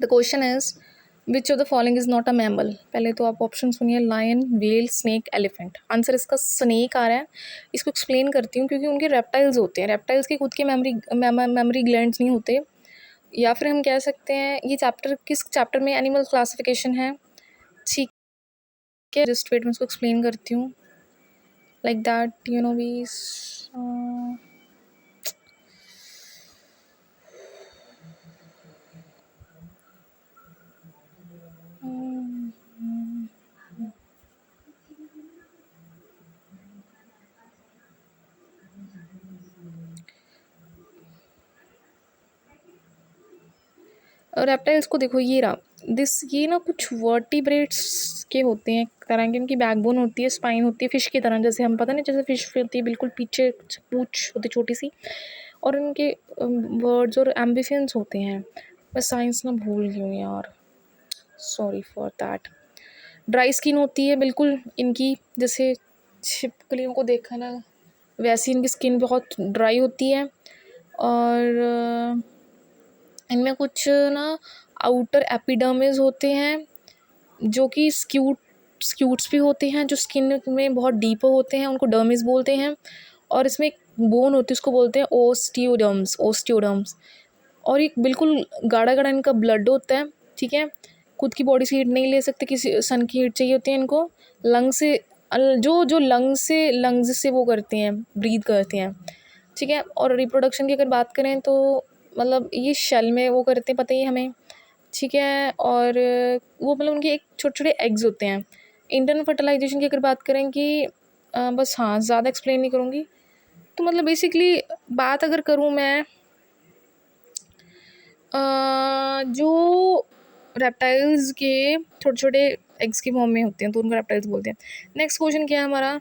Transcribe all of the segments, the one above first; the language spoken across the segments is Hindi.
The question is which of the following is not a mammal. पहले तो आप ऑप्शन सुनिए, lion, whale, snake, elephant. Answer इसका स्नेक आ रहा है। इसको एक्सप्लेन करती हूँ, क्योंकि उनके रेप्टाइल्स होते हैं, रेप्टाइल्स के खुद के मेमोरी ग्लैंड्स नहीं होते। या फिर हम कह सकते हैं ये चैप्टर किस चैप्टर में एनिमल क्लासिफिकेशन है, ठीक है। जस्ट वेट, मैं इसको एक्सप्लेन करती हूँ like that you know we reptiles को देखो, ये रहा ये ना कुछ वर्टिब्रेट्स के होते हैं, एक तरह की इनकी बैकबोन होती है, स्पाइन होती है फिश की तरह, जैसे हम पता नहीं जैसे फिश होती है बिल्कुल पीछे पूंछ होती छोटी सी, और इनके वर्ड्स और एम्बिफियंस होते हैं। मैं साइंस ना भूल गई हूँ यार, sorry for that. Dry skin होती है बिल्कुल इनकी, जैसे छिपकलियों को देखा ना वैसी इनकी स्किन बहुत ड्राई होती है। और इनमें कुछ ना आउटर एपिडर्मिस होते हैं जो कि स्क्यूट्स भी होते हैं, जो स्किन में बहुत डीप होते हैं, उनको डर्मिस बोलते हैं। और इसमें एक बोन होती है, उसको बोलते हैं ओस्टियोडर्म्स। और एक बिल्कुल गाढ़ा गाढ़ा इनका ब्लड होता है, ठीक है। खुद की बॉडी से हीट नहीं ले सकते, किसी सन की हीट चाहिए होती है इनको। लंग से जो लंग्स से वो करते हैं, ब्रीथ करते हैं, ठीक है। और रिप्रोडक्शन की अगर बात करें तो मतलब ये शेल में वो करते हैं, पता ही है हमें, ठीक है। और वो मतलब उनके एक छोटे छोटे एग्स होते हैं। इंटरनल फर्टिलाइजेशन की अगर बात करें कि बस हाँ, ज़्यादा एक्सप्लेन नहीं करूँगी। तो मतलब बेसिकली बात अगर करूँ मैं, जो रेप्टाइल्स के छोटे छोटे एग्स की फॉर्म में होते हैं तो उनको रेप्टाइल्स बोलते हैं। नेक्स्ट क्वेश्चन क्या है हमारा,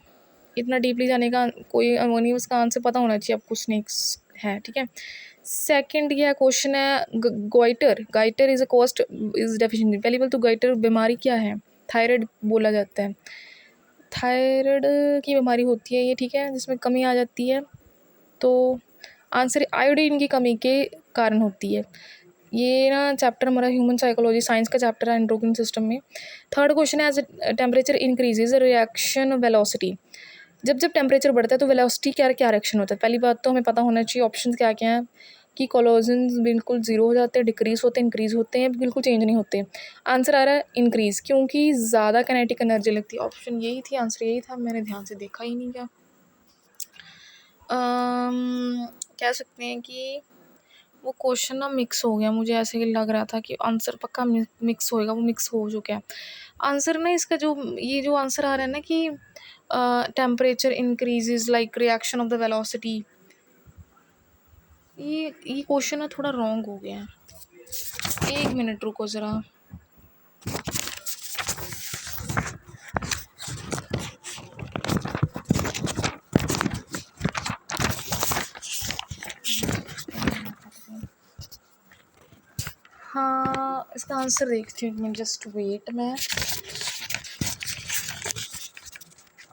इतना डीपली जाने का कोई नहीं, उसका आंसर पता होना चाहिए आपको, स्नेक्स है, ठीक है। सेकंड यह क्वेश्चन है, goitre is a cost is deficiency. पहली बात तो गाइटर बीमारी क्या है, थायराइड बोला जाता है। थायराइड की बीमारी होती है ये, ठीक है, जिसमें कमी आ जाती है। तो आंसर आयोडीन की कमी के कारण होती है। ये ना चैप्टर हमारा ह्यूमन साइकोलॉजी साइंस का चैप्टर है, एंडोक्राइन सिस्टम में। थर्ड क्वेश्चन है, as temperature increases reaction velocity. जब जब टेम्परेचर बढ़ता है तो वेलोसिटी क्या क्या रिएक्शन होता है। पहली बात तो हमें पता होना चाहिए ऑप्शन क्या क्या हैं, कि कोलोजन्स बिल्कुल जीरो हो जाते हैं, डिक्रीज होते हैं, इंक्रीज होते हैं, बिल्कुल चेंज नहीं होते। आंसर आ रहा है इंक्रीज, क्योंकि ज़्यादा काइनेटिक एनर्जी लगती है। ऑप्शन यही थी, आंसर यही था, मैंने ध्यान से देखा ही नहीं क्या। कह सकते हैं कि वो क्वेश्चन ना मिक्स हो गया, मुझे ऐसे लग रहा था कि आंसर पक्का मिक्स होएगा, वो मिक्स हो चुका है आंसर ना इसका। जो ये जो आंसर आ रहा है ना कि temperature increases like reaction of the velocity, ये क्वेश्चन ना थोड़ा रॉन्ग हो गया है। एक मिनट रुको ज़रा। हाँ, इसका आंसर देखती हूँ, जस्ट वेट। मैं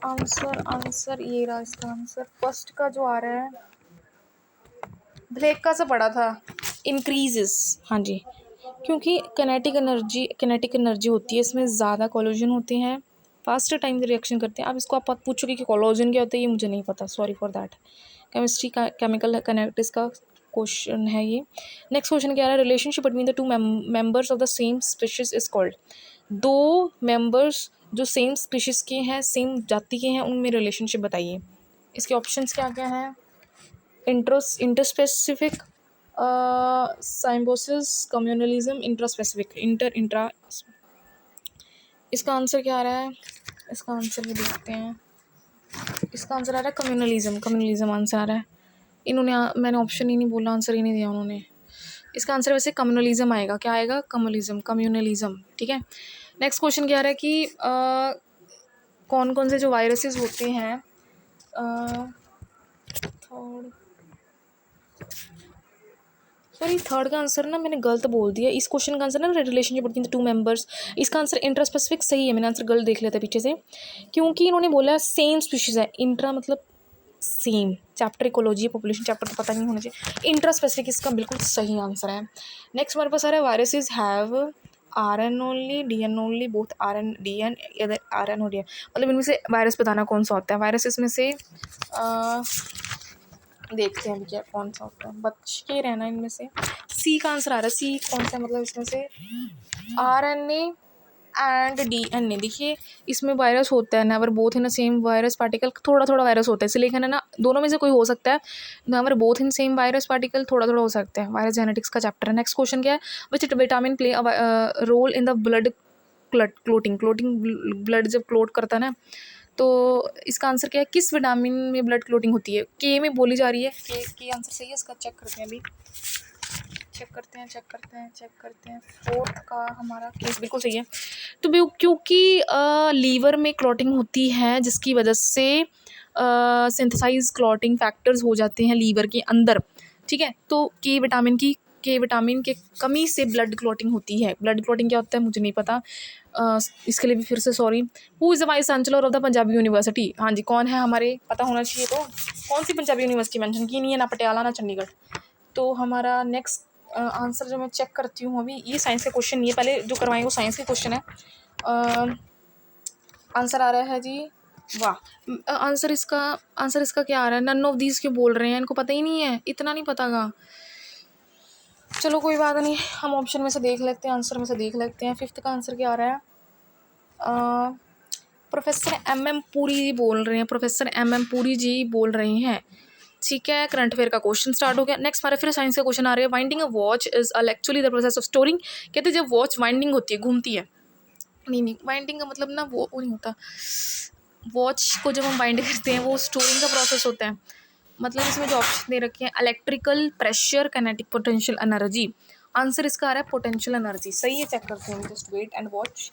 आंसर ये रहा इसका आंसर। फर्स्ट का जो आ रहा है, ब्रेक का सा पड़ा था, इंक्रीजेस, हाँ जी। क्योंकि किनेटिक एनर्जी होती है, इसमें ज़्यादा कोलोजन होते हैं, फास्टर टाइम से रिएक्शन करते हैं। अब इसको आप पूछोगे कि कोलोजन क्या होता है, ये मुझे नहीं पता, सॉरी फॉर दैट। केमिस्ट्री का केमिकल कैनेटिक्स का क्वेश्चन है ये। नेक्स्ट क्वेश्चन क्या है, relationship between the two members of the same species is called. दो मेंबर्स जो सेम स्पीशीज के हैं, सेम जाति के हैं, उनमें रिलेशनशिप बताइए। इसके ऑप्शंस क्या क्या हैं, इंटरस्पेसिफिक, साइम्बोसिस, कम्युनलिज्म, इंट्रा। इसका आंसर क्या आ रहा है, इसका आंसर भी देखते हैं। इसका आंसर आ रहा है कम्युनलिज्म आंसर आ रहा है। मैंने ऑप्शन ही नहीं बोला, आंसर ही नहीं दिया उन्होंने। इसका आंसर वैसे कम्युनलिज्म आएगा, क्या आएगा, कम्युनलिज्म, ठीक है। नेक्स्ट क्वेश्चन क्या आ रहा है कि कौन कौन से जो वायरसेस होते हैं, थर्ड का आंसर ना मैंने गलत बोल दिया। इस क्वेश्चन का आंसर ना relationship between the two members, इसका आंसर इंट्रास्पेसिफिक सही है, मैंने आंसर गलत देख लिया था पीछे से, क्योंकि इन्होंने बोला सेम स्पीशीज़ है। इंट्रा मतलब same, chapter ecology population chapter तो पता नहीं होना चाहिए। इंट्रास्पेसिफिक इसका बिल्कुल सही आंसर है। नेक्स्ट हमारे पास आ रहा है viruses have RN only DN only both RN DN या RN और DN, मतलब इनमें से वायरस बताना कौन सा होता है। वायरस इसमें से देखते हैं क्या कौन सा होता है, बच के रहना इनमें से। सी का आंसर आ रहा है, सी कौन सा, मतलब इसमें से RNA एंड DNA। देखिए इसमें वायरस होता है, never both in same virus particle, थोड़ा थोड़ा वायरस होता है, इसलिए कहना ना दोनों में से कोई हो सकता है। Never both in same virus particle, थोड़ा थोड़ा हो सकता है। वायरस जेनेटिक्स का चैप्टर है। नेक्स्ट क्वेश्चन क्या है, which vitamin play role in the blood clotting. Blood जब क्लोट करता है ना, तो इसका आंसर क्या है, किस विटामिन में ब्लड क्लोटिंग होती है। के में बोली जा रही है, के आंसर सही है इसका, चेक करते हैं अभी, चेक करते हैं। फोर्थ का हमारा केस बिल्कुल सही है। तो क्योंकि लीवर में क्लॉटिंग होती है, जिसकी वजह से सिंथेसाइज क्लॉटिंग फैक्टर्स हो जाते हैं लीवर के अंदर, ठीक है। तो के विटामिन के कमी से ब्लड क्लॉटिंग होती है। ब्लड क्लॉटिंग क्या होता है मुझे नहीं पता, इसके लिए भी फिर से sorry. Who is the vice chancellor of the Punjabi university. हाँ जी, कौन है, हमारे पता होना चाहिए। तो कौन सी पंजाबी यूनिवर्सिटी मेंशन की नहीं है, ना पटियाला ना चंडीगढ़। तो हमारा नेक्स्ट आंसर जो मैं चेक करती हूँ अभी, ये साइंस का क्वेश्चन नहीं है, पहले जो करवाएंगे वो साइंस के क्वेश्चन है। आंसर आ रहा है जी, वाह। आंसर इसका क्या आ रहा है, नन ऑफ दीज क्यों बोल रहे हैं, इनको पता ही नहीं है, इतना नहीं पता गा। चलो कोई बात नहीं, हम ऑप्शन में से देख लेते हैं, आंसर में से देख लेते हैं। फिफ्थ का आंसर क्या आ रहा है, प्रोफेसर MM पुरी जी बोल रहे हैं, प्रोफेसर MM पुरी जी बोल रहे हैं, ठीक है। करंट अफेयर का क्वेश्चन स्टार्ट हो गया। नेक्स्ट हमारे फिर साइंस का क्वेश्चन आ रहा है, winding a watch is actually the process of storing. कहते हैं जब वॉच वाइंडिंग होती है, घूमती है, नहीं वाइंडिंग का मतलब ना वो नहीं होता, वॉच को जब हम वाइंड करते हैं वो स्टोरिंग का प्रोसेस होता है। मतलब इसमें जो ऑप्शन दे रखे हैं, electrical, pressure, kinetic, potential energy. Answer इसका आ रहा है पोटेंशियल एनर्जी, सही है। चेक करते हैं, जस्ट वेट एंड वॉच।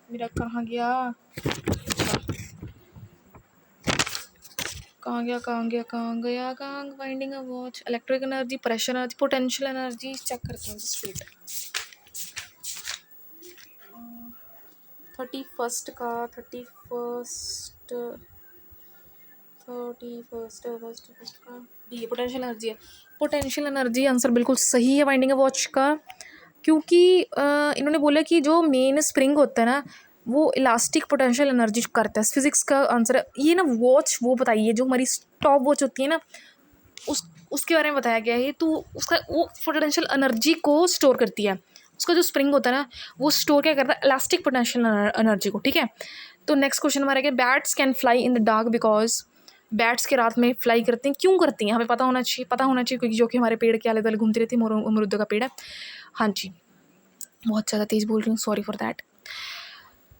मेरा कहाँ गया, winding a watch, electric energy, pressure energy, potential energy. Check करते हैं, जस्ट वेट। 31st का 31st का डी पोटेंशियल एनर्जी है। पोटेंशियल एनर्जी आंसर बिल्कुल सही है वाइंडिंग अ वॉच का, क्योंकि इन्होंने बोला कि जो मेन स्प्रिंग होता है ना, वो इलास्टिक पोटेंशियल एनर्जी करता है। फिजिक्स का आंसर है ये ना। वॉच वो बताइए जो हमारी स्टॉप वॉच होती है ना, उसके बारे में बताया गया है। तो उसका वो पोटेंशियल एनर्जी को स्टोर करती है। उसका जो स्प्रिंग होता है ना, वो स्टोर क्या करता है, इलास्टिक पोटेंशियल एनर्जी को, ठीक है। तो नेक्स्ट क्वेश्चन हमारा क्या, bats can fly in the dark because, bats के रात में फ्लाई करते हैं, क्यों करती हैं, हमें पता होना चाहिए क्योंकि जो कि हमारे पेड़ के आले दुआले घूमती रहती है, अमरूद का पेड़ है। हाँ जी, बहुत ज़्यादा तेज़ बोल रही हूँ, सॉरी फॉर दैट।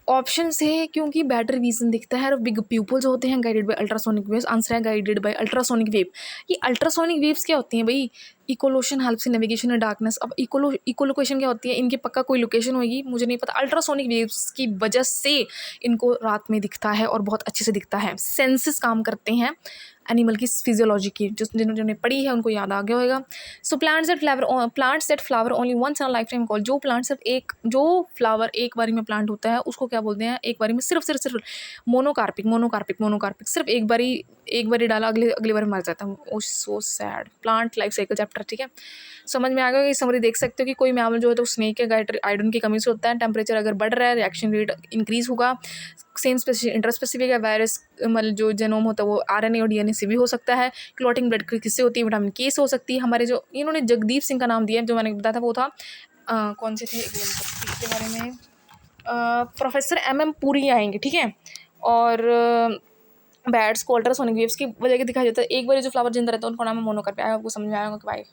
ऑप्शन है क्योंकि बेटर विजन दिखता है, और बिग प्यूपल्स होते हैं, guided by ultrasonic waves. Answer है गाइडेड बाय अल्ट्रासोनिक वेव। ये अल्ट्रासोनिक वेव्स क्या होती हैं भाई, echolocation helps in navigation in darkness. अब इकोलोकेशन क्या होती है, इनकी पक्का कोई लोकेशन होगी, मुझे नहीं पता। अल्ट्रासोनिक वेव्स की वजह से इनको रात में दिखता है और बहुत अच्छे से दिखता है। सेंसेस काम करते हैं एनिमल की फिजियोलॉजी की, जिन्होंने पढ़ी है उनको याद आ गया होगा। So plants that flower only once in a lifetime called. जो फ्लावर एक बारी में प्लांट होता है उसको क्या बोलते हैं, एक बारी में सिर्फ मोनोकार्पिक। सिर्फ एक बारी डाला, अगली बार मर जाता है। Oh so sad. Plant life cycle chapter, ठीक है, समझ में आ गया। समरी देख सकते हो कि कोई मैमल जो है तो स्नेक है, आयोडीन की कमी से होता है। टेम्परेचर अगर बढ़ रहा है, रिएक्शन रेट इंक्रीज होगा। सेम स्पेसिफिक इंटरस्पेसिफिक है। वायरस मतलब जो जेनोम होता है वो RNA और DNA से भी हो सकता है। क्लॉटिंग ब्लड किससे होती है, विटामिन के से हो सकती है। हमारे जो इन्होंने जगदीप सिंह का नाम दिया है, जो मैंने बताया था वो था कौन से थे, इसके बारे में प्रोफेसर MM पुरी आएंगे, ठीक है। और बैट्स को अल्ट्रासोनिक वेव्स की वजह से दिखाया जाता है। एक बार जो फ्लावर जिंदा रहता है उनको नाम है मोनोकार्प। आपको समझ में आएगा कि भाई